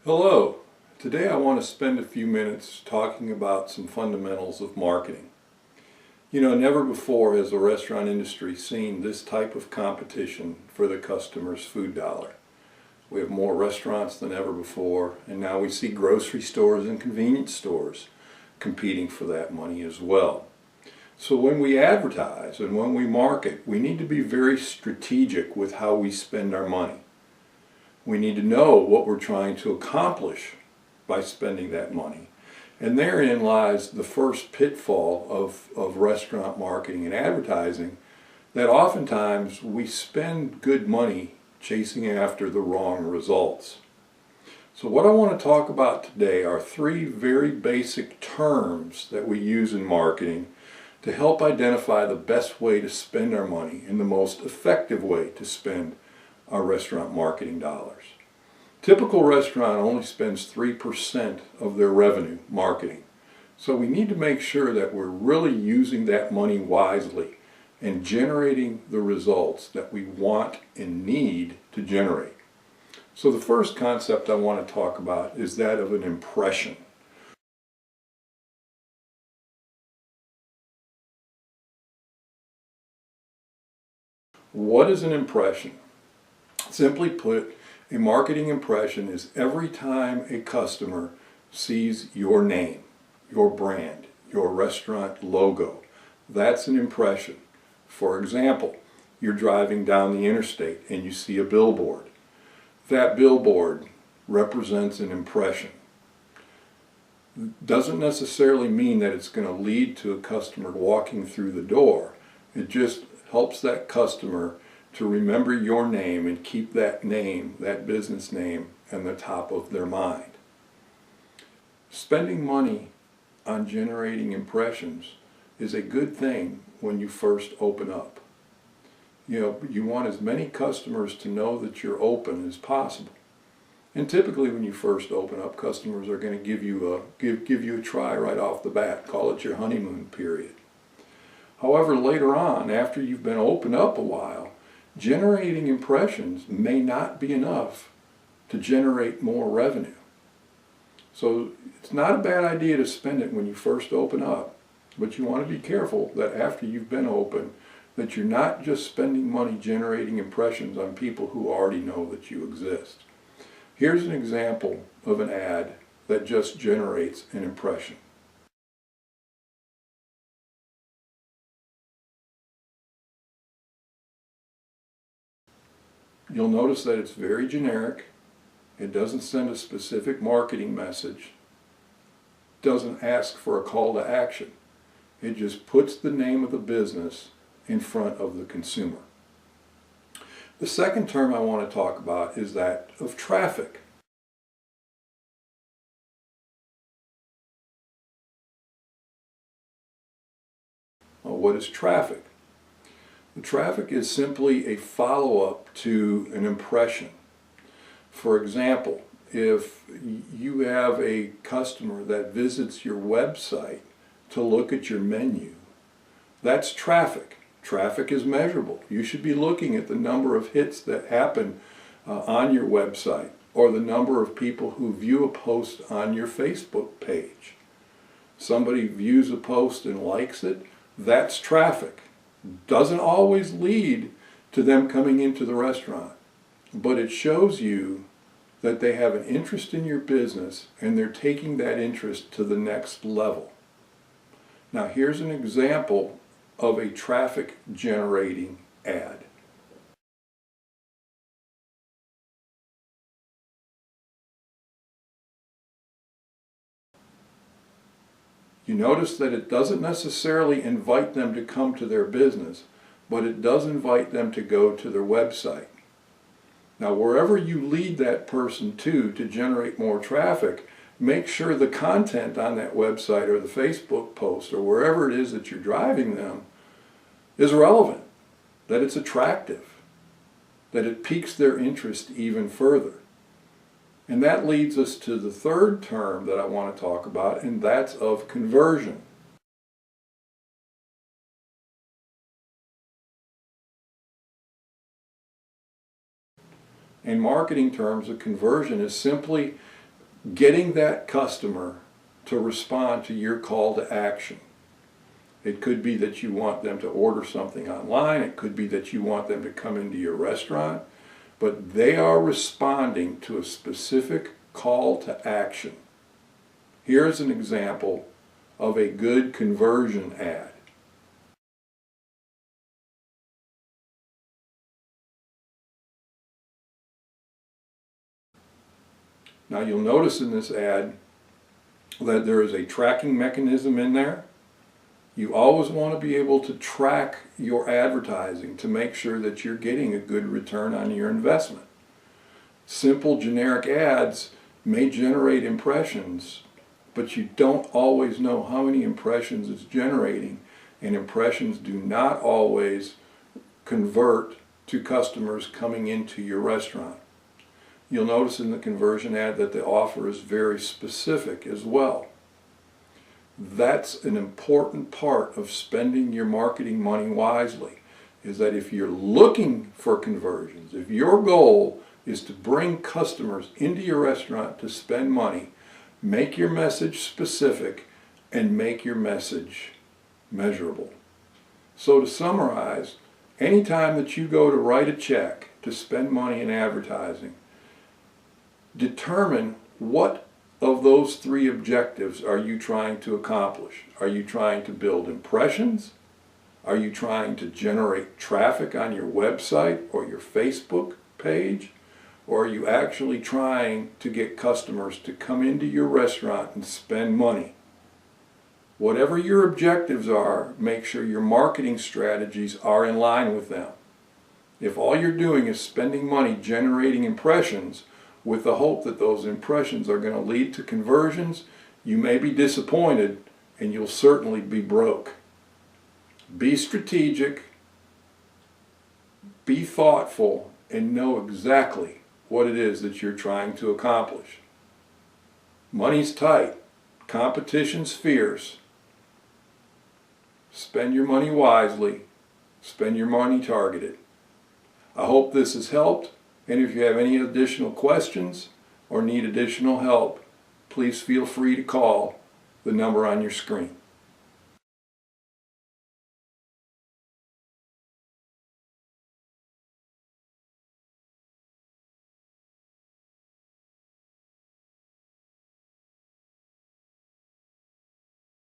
Hello. Today I want to spend a few minutes talking about some fundamentals of marketing. Never before has the restaurant industry seen this type of competition for the customer's food dollar. We have more restaurants than ever before, and now we see grocery stores and convenience stores competing for that money as well. So when we advertise and when we market, we need to be very strategic with how we spend our money. We need to know what we're trying to accomplish by spending that money. And therein lies the first pitfall of restaurant marketing and advertising, that oftentimes we spend good money chasing after the wrong results. So what I want to talk about today are three very basic terms that we use in marketing to help identify the best way to spend our money and the most effective way to spend our restaurant marketing dollars. Typical restaurant only spends 3% of their revenue marketing. So we need to make sure that we're really using that money wisely and generating the results that we want and need to generate. So the first concept I want to talk about is that of an impression. What is an impression? Simply put, a marketing impression is every time a customer sees your name, your brand, your restaurant logo. That's an impression. For example, you're driving down the interstate and you see a billboard. That billboard represents an impression. Doesn't necessarily mean that it's going to lead to a customer walking through the door. It just helps that customer to remember your name and keep that name, that business name, on the top of their mind. Spending money on generating impressions is a good thing when you first open up. You want as many customers to know that you're open as possible. And typically when you first open up, customers are going to give you a try right off the bat. Call it your honeymoon period. However, later on, after you've been open up a while, generating impressions may not be enough to generate more revenue. So it's not a bad idea to spend it when you first open up, but you want to be careful that after you've been open, that you're not just spending money generating impressions on people who already know that you exist. Here's an example of an ad that just generates an impression. You'll notice that it's very generic. It doesn't send a specific marketing message. Doesn't ask for a call to action. It just puts the name of the business in front of the consumer. The second term I want to talk about is that of traffic. Well, what is traffic? The traffic is simply a follow-up to an impression. For example, if you have a customer that visits your website to look at your menu, that's traffic. Traffic is measurable. You should be looking at the number of hits that happen on your website, or the number of people who view a post on your Facebook page. Somebody views a post and likes it, that's traffic. Doesn't always lead to them coming into the restaurant, but it shows you that they have an interest in your business and they're taking that interest to the next level. Now here's an example of a traffic generating ad. You notice that it doesn't necessarily invite them to come to their business, but it does invite them to go to their website. Now, wherever you lead that person to generate more traffic, make sure the content on that website or the Facebook post or wherever it is that you're driving them is relevant, that it's attractive, that it piques their interest even further. And that leads us to the third term that I want to talk about, and that's of conversion. In marketing terms, a conversion is simply getting that customer to respond to your call to action. It could be that you want them to order something online. It could be that you want them to come into your restaurant. But they are responding to a specific call to action. Here's an example of a good conversion ad. Now you'll notice in this ad that there is a tracking mechanism in there. You always want to be able to track your advertising to make sure that you're getting a good return on your investment. Simple generic ads may generate impressions, but you don't always know how many impressions it's generating, and impressions do not always convert to customers coming into your restaurant. You'll notice in the conversion ad that the offer is very specific as well. That's an important part of spending your marketing money wisely, is that if you're looking for conversions, if your goal is to bring customers into your restaurant to spend money, make your message specific and make your message measurable. So to summarize, anytime that you go to write a check to spend money in advertising, determine what of those three objectives are you trying to accomplish. Are you trying to build impressions? Are you trying to generate traffic on your website or your Facebook page? Or are you actually trying to get customers to come into your restaurant and spend money? Whatever your objectives are, make sure your marketing strategies are in line with them. If all you're doing is spending money generating impressions with the hope that those impressions are going to lead to conversions, you may be disappointed and you'll certainly be broke. Be strategic, be thoughtful, and know exactly what it is that you're trying to accomplish. Money's tight, competition's fierce. Spend your money wisely, spend your money targeted. I hope this has helped. And if you have any additional questions or need additional help, please feel free to call the number on your screen.